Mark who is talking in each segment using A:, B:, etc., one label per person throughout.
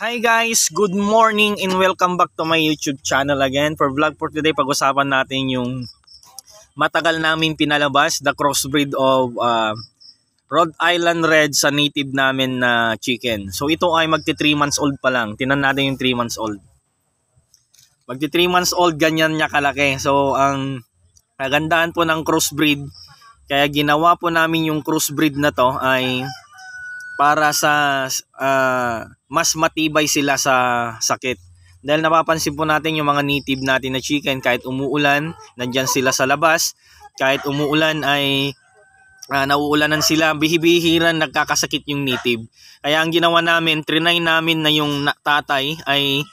A: Hi guys, good morning and welcome back to my YouTube channel again. For vlog for today, pag-usapan natin yung matagal namin pinalabas, the crossbreed of Rhode Island Red sa native namin na chicken. So ito ay magti 3 months old pa lang. Tingnan natin yung 3 months old. Magti 3 months old, ganyan niya kalaki. So ang kagandahan po ng crossbreed, kaya ginawa po namin yung crossbreed na to ay para sa mas matibay sila sa sakit. Dahil napapansin po natin yung mga native natin na chicken, kahit umuulan, nandyan sila sa labas. Kahit umuulan ay nauulanan sila, bihibihiran nagkakasakit yung native. Kaya ang ginawa namin, trinay namin na yung tatay ay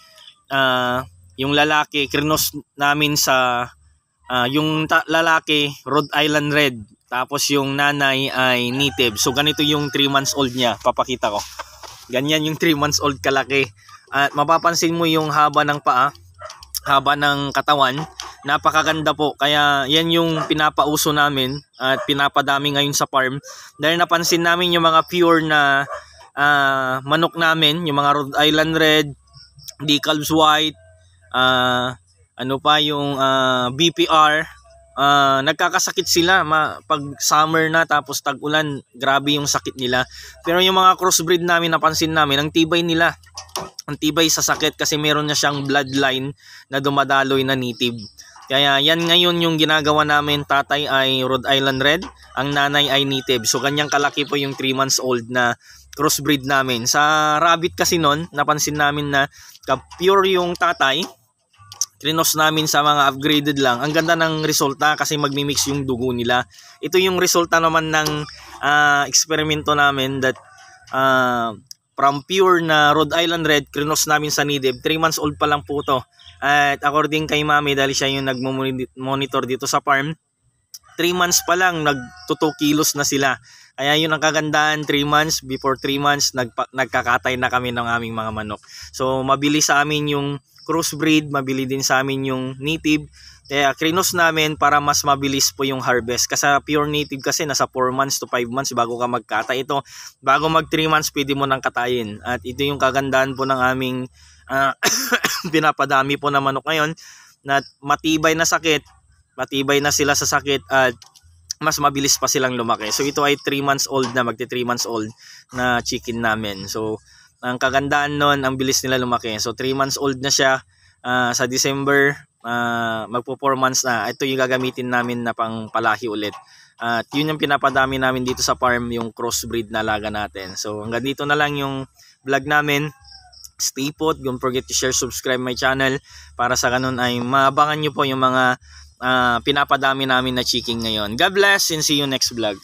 A: yung lalaki, krinos namin sa yung lalaki, Rhode Island Red. Tapos yung nanay ay native. So ganito yung 3 months old niya. Papakita ko. Ganyan yung 3 months old kalaki. At mapapansin mo yung haba ng paa, haba ng katawan. Napakaganda po. Kaya yan yung pinapauso namin at pinapadami ngayon sa farm. Dahil napansin namin yung mga pure na manok namin, yung mga Rhode Island Red, Decalbs White, ano pa yung BPR. Nagkakasakit sila pag summer na tapos tag-ulan, grabe yung sakit nila. Pero yung mga crossbreed namin, napansin namin, ang tibay nila, ang tibay sa sakit kasi meron na siyang bloodline na dumadaloy na native. Kaya yan ngayon yung ginagawa namin. Tatay ay Rhode Island Red, ang nanay ay native. So ganyang kalaki po yung 3 months old na crossbreed namin. Sa rabbit kasi nun, napansin namin na pure yung tatay, trinos namin sa mga upgraded lang. Ang ganda ng resulta kasi magmimix yung dugo nila. Ito yung resulta naman ng eksperimento namin that from pure na Rhode Island Red, trinos namin sa native. 3 months old pa lang po to. At according kay Mami, dahil siya yung nagmonitor dito sa farm, 3 months pa lang, nag-2 kilos na sila. Kaya yun ang kagandahan, 3 months, before 3 months, nagkakatay na kami ng aming mga manok. So mabilis sa amin yung crossbreed, mabili din sa amin yung native. Kaya krinos namin para mas mabilis po yung harvest. Kasi pure native kasi nasa 4 months to 5 months bago ka magkata. Ito, bago mag 3 months pwede mo nang katayin. At ito yung kagandahan po ng aming pinapadami po na manok ngayon, na matibay na sakit, matibay na sila sa sakit at mas mabilis pa silang lumaki. So ito ay 3 months old na, magti 3 months old na chicken namin. So ang kagandaan nun, ang bilis nila lumaki. So 3 months old na siya. Sa December, magpo 4 months na. Ito yung gagamitin namin na pang palahi ulit. At yun yung pinapadami namin dito sa farm, yung crossbreed na alaga natin. So hanggang dito na lang yung vlog namin. Stay put, don't forget to share, subscribe my channel para sa ganun ay maabangan nyo po yung mga pinapadami namin na chicken ngayon. God bless and see you next vlog.